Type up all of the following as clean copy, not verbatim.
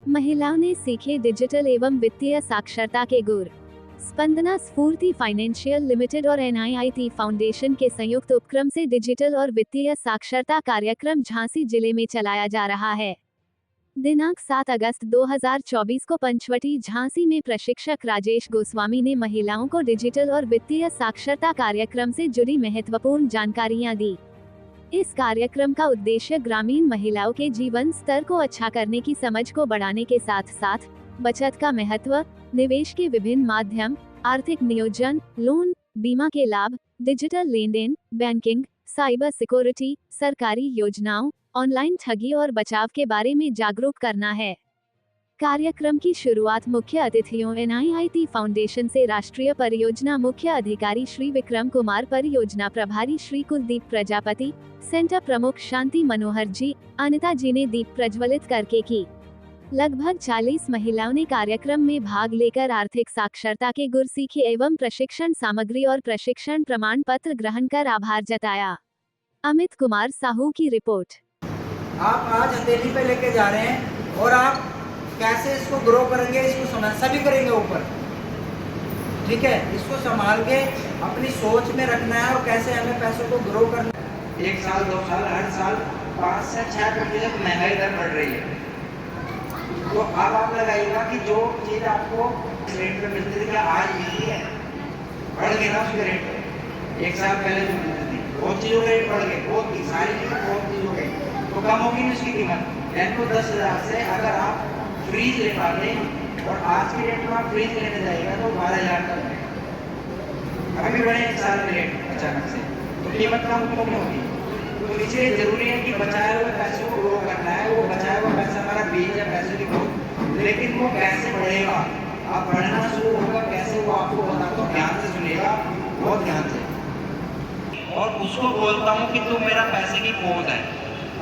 महिलाओं ने सीखे डिजिटल एवं वित्तीय साक्षरता के गुर। स्पंदना स्फूर्ति फाइनेंशियल लिमिटेड और NIIT फाउंडेशन के संयुक्त उपक्रम से डिजिटल और वित्तीय साक्षरता कार्यक्रम झांसी जिले में चलाया जा रहा है। दिनांक 7 अगस्त 2024 को पंचवटी झांसी में प्रशिक्षक राजेश गोस्वामी ने महिलाओं को डिजिटल और वित्तीय साक्षरता कार्यक्रम से जुड़ी महत्वपूर्ण जानकारियां दी। इस कार्यक्रम का उद्देश्य ग्रामीण महिलाओं के जीवन स्तर को अच्छा करने की समझ को बढ़ाने के साथ साथ बचत का महत्व, निवेश के विभिन्न माध्यम, आर्थिक नियोजन, लोन, बीमा के लाभ, डिजिटल लेन देन, बैंकिंग, साइबर सिक्योरिटी, सरकारी योजनाओं, ऑनलाइन ठगी और बचाव के बारे में जागरूक करना है। कार्यक्रम की शुरुआत मुख्य अतिथियों NIIT फाउंडेशन से राष्ट्रीय परियोजना मुख्य अधिकारी श्री विक्रम कुमार, परियोजना प्रभारी श्री कुलदीप प्रजापति, सेंटर प्रमुख शांति मनोहर जी, अनिता जी ने दीप प्रज्वलित करके की। लगभग 40 महिलाओं ने कार्यक्रम में भाग लेकर आर्थिक साक्षरता के गुर सीखे एवं प्रशिक्षण सामग्री और प्रशिक्षण प्रमाण पत्र ग्रहण कर आभार जताया। अमित कुमार साहू की रिपोर्ट। आप आज हथेली पे लेके जा रहे हैं और आप कैसे इसको ग्रो करेंगे, इसको समस्या भी करेंगे ऊपर, ठीक है। इसको संभाल के अपनी सोच में रखना है और कैसे हमें पैसों को ग्रो करना है। 1 साल 2 साल हर साल 5 से 6% महंगाई दर बढ़ रही है। तो अब आप लगाइएगा कि जो चीज़ आपको रेट पे मिलती थी क्या आज मिलती है, बढ़ गए ना उसके रेट। 1 साल पहले जो मिलती थी बहुत चीज़ों के रेट बढ़ गए, बहुत सारी चीज़ें बहुत चीज़ों के, तो कम होगी नहीं उसकी कीमत। यानी तो 10,000 से अगर आप फ्रीज ले पाते और आज के रेट में आप फ्रीज लेने जाएगा तो 12,000 तक है। अभी बढ़े 1 साल के रेट अचानक से, तो कीमत कम क्यों होगी। तो इसलिए जरूरी है कि बचाए हुए पैसे को ग्रो करना है। वो बचाया हुआ पैसा हमारा बीज है पैसे की ग्रोथ, लेकिन वो कैसे बढ़ेगा, आप बढ़ना शुरू होगा कैसे, वो आपको बताता हूँ, ध्यान से सुनिएगा, बहुत ध्यान से। और उसको बोलता हूँ कि तू मेरा पैसे की पोज है,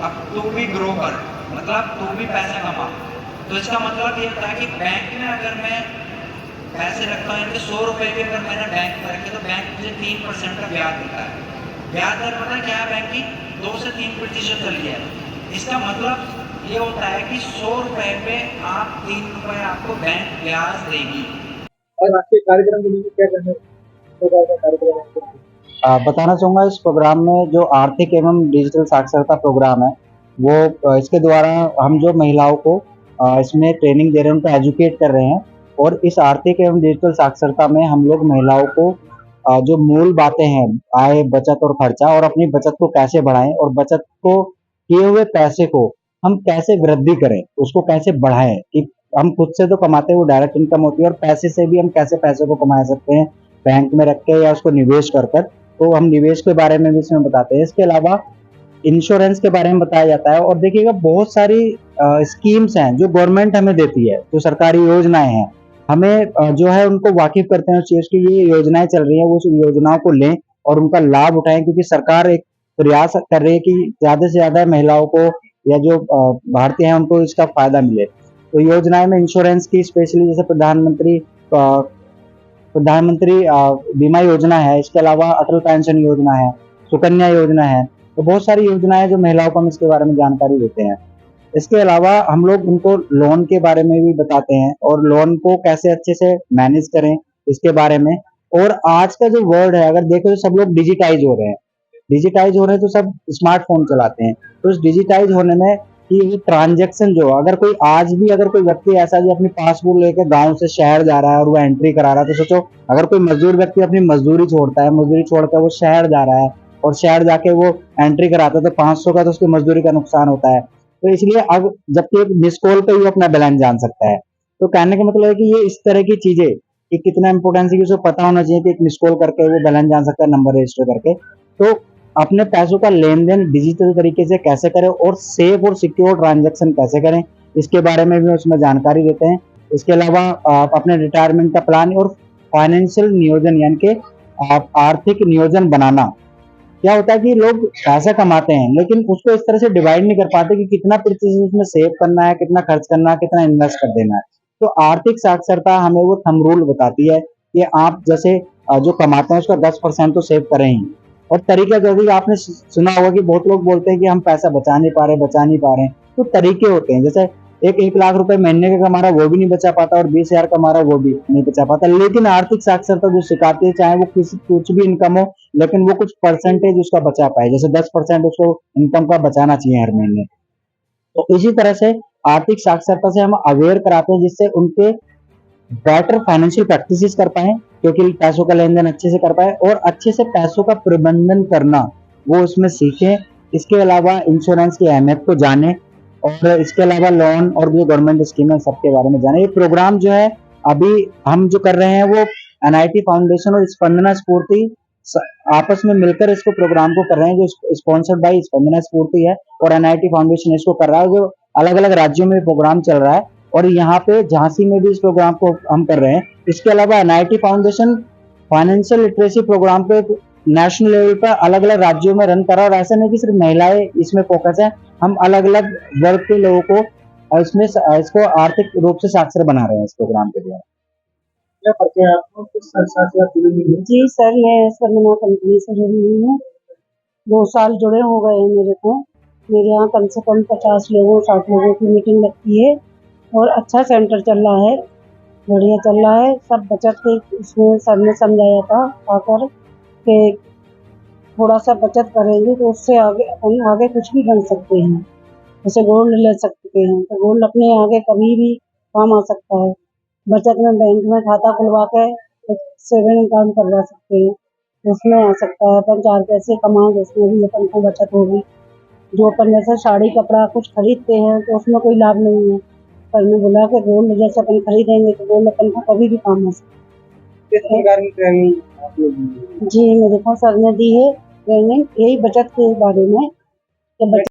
अब तू भी ग्रो कर, मतलब तू भी पैसा कमा। तो इसका मतलब ये होता है कि बैंक में अगर मैं पैसे रखता हूँ, यानी 100 रुपये के अगर मैंने बैंक में रखे तो बैंक मुझे 3% का ब्याज देता है। ब्याज दर पता क्या है बैंक की, 2 से 3% चली है। इसका मतलब ये होता है कि 100 रुपये पे आप 3 रुपये आपको बैंक ब्याज देगी। और आपके कार्यक्रम के लिए क्या करना है? बताना चाहूँगा इस प्रोग्राम में जो आर्थिक एवं डिजिटल साक्षरता प्रोग्राम है वो इसके द्वारा हम जो महिलाओं को इसमें ट्रेनिंग दे रहे हैं, उनको एजुकेट कर रहे हैं। और इस आर्थिक एवं डिजिटल साक्षरता में हम लोग महिलाओं को जो मूल बातें हैं, आय, बचत और खर्चा, और अपनी बचत को कैसे बढ़ाएं और बचत को किए हुए पैसे को हम कैसे वृद्धि करें, उसको कैसे बढ़ाएं कि हम खुद से तो कमाते हैं, वो डायरेक्ट इनकम होती है, और पैसे से भी हम कैसे पैसे को कमा सकते हैं, बैंक में रख के या उसको निवेश कर कर। तो हम निवेश के बारे में भी इसमें बताते हैं। इसके अलावा इंश्योरेंस के बारे में बताया जाता है। और देखिएगा बहुत सारी स्कीम्स हैं जो गवर्नमेंट हमें देती है, जो सरकारी योजनाएं हैं, हमें जो है उनको वाकिफ करते हैं उस चीज की ये योजनाएं चल रही हैं, वो उस योजनाओं को लें और उनका लाभ उठाएं, क्योंकि सरकार एक प्रयास कर रही है कि ज्यादा से ज्यादा महिलाओं को या जो भारतीय हैं उनको इसका फायदा मिले। तो योजनाएं में इंश्योरेंस की स्पेशली जैसे प्रधानमंत्री बीमा योजना है, इसके अलावा अटल पेंशन योजना है, सुकन्या योजना है। तो बहुत सारी योजनाएं जो महिलाओं को हम इसके बारे में जानकारी देते हैं। इसके अलावा हम लोग उनको लोन के बारे में भी बताते हैं और लोन को कैसे अच्छे से मैनेज करें इसके बारे में। और आज का जो वर्ल्ड है, अगर देखो तो सब लोग डिजिटाइज हो रहे हैं, डिजिटाइज हो रहे हैं तो सब स्मार्टफोन चलाते हैं। तो इस डिजिटाइज होने में कि ये ट्रांजैक्शन जो अगर कोई आज भी अगर कोई व्यक्ति ऐसा जो अपनी पासबुक लेकर गांव से शहर जा रहा है और वो एंट्री करा रहा है, तो सोचो अगर कोई मजदूर व्यक्ति अपनी मजदूरी छोड़ता है, मजदूरी छोड़कर वो शहर जा रहा है और शहर जाके वो एंट्री कराता है, तो 500 का तो उसकी मजदूरी का नुकसान होता है। तो इसलिए अब जबकि एक मिस कॉल पे ही अपना बैलेंस जान सकता है। तो कहने का मतलब है कि ये इस तरह की चीजें कि कितना इंपोर्टेंस है कि उसको पता होना चाहिए कि एक मिस कॉल करके वो बैलेंस जान सकता है, नंबर रजिस्टर करके। तो अपने पैसों का लेन देन डिजिटल तरीके से कैसे करें और सेफ और सिक्योर ट्रांजैक्शन कैसे करें, इसके बारे में भी उसमें जानकारी देते हैं। इसके अलावा आप अपने रिटायरमेंट का प्लान और फाइनेंशियल नियोजन यानी कि आप आर्थिक नियोजन बनाना। क्या होता है कि लोग पैसा कमाते हैं लेकिन उसको इस तरह से डिवाइड नहीं कर पाते कि कितना प्रतिशत उसमें सेव करना है, कितना खर्च करना है, कितना इन्वेस्ट कर देना है। तो आर्थिक साक्षरता हमें वो थंब रूल बताती है कि आप जैसे जो कमाते हैं उसका 10% तो सेव करें ही। और तरीका जो भी आपने सुना होगा कि बहुत लोग बोलते हैं कि हम पैसा बचा नहीं पा रहे, तो तरीके होते हैं। जैसे एक लाख रुपए महीने का कमा रहा है वो भी नहीं बचा पाता, और 20,000 कमा रहा है वो भी नहीं बचा पाता। लेकिन आर्थिक साक्षरता जो सिखाती है, चाहे वो कुछ भी इनकम हो, लेकिन वो कुछ परसेंटेज उसका बचा पाए, जैसे 10% उसको इनकम का बचाना चाहिए हर महीने। तो इसी तरह से आर्थिक साक्षरता से हम अवेयर कराते हैं, जिससे उनके बेटर फाइनेंशियल प्रैक्टिसेस कर पाए, क्योंकि पैसों का लेन देन अच्छे से कर पाए, और अच्छे से पैसों का प्रबंधन करना वो उसमें सीखें। इसके अलावा इंश्योरेंस की अहमियत को जाने, और इसके अलावा लोन और जो गवर्नमेंट स्कीम है सबके बारे में जाने। ये प्रोग्राम जो है अभी हम जो कर रहे हैं वो एनआईटी फाउंडेशन और स्पंदना स्फूर्ति आपस में मिलकर इसको प्रोग्राम को कर रहे हैं, जो स्पॉन्सर्ड बाय स्पंदना स्फूर्ति है और एनआईटी फाउंडेशन इसको कर रहा है, जो अलग अलग राज्यों में प्रोग्राम चल रहा है, और यहाँ पे झांसी में भी इस प्रोग्राम को हम कर रहे हैं। इसके अलावा NIT foundation financial literacy program पे नेशनल लेवल पर अलग अलग राज्यों में रन कर रहा है, और ऐसा नहीं कि सिर्फ महिलाएं इसमें फोकस है, हम अलग अलग वर्ग के लोगों को इसमें इसको आर्थिक रूप से साक्षर बना रहे हैं इस प्रोग्राम के द्वारा। क्या करते हैं आपको, किस संस्था से आप जुड़ी हुई हैं? जी सर, मैं स्पंदना कंपनी से जुड़ी हुई हूँ। 2 साल जुड़े हो गए हैं मेरे को। मेरे यहाँ कम से कम 50 लोगों 60 लोगों की मीटिंग लगती है, और अच्छा सेंटर चल रहा है, बढ़िया चल रहा है। सब बचत के इसमें सर ने समझाया था आकर कि थोड़ा सा बचत करेंगे तो उससे आगे कुछ भी बन सकते हैं। जैसे गोल्ड ले सकते हैं, तो गोल्ड अपने आगे कभी भी काम आ सकता है। बचत में बैंक में खाता खुलवा के एक सेविंग अकाउंट करवा सकते हैं, उसमें आ सकता है। अपन 4 पैसे कमाएंगे उसमें भी अपन को बचत होगी। जो अपन जैसे साड़ी कपड़ा कुछ खरीदते हैं तो उसमें कोई लाभ नहीं है। सर ने बोला कि गोल्ड जैसे अपन खरीदेंगे तो गोल्ड अपन को कभी भी काम आ सकता है। किस प्रकार की ट्रेनिंग आप लोग दी है? जी, मेरे को सर ने दी है ट्रेनिंग यही बचत के बारे में कि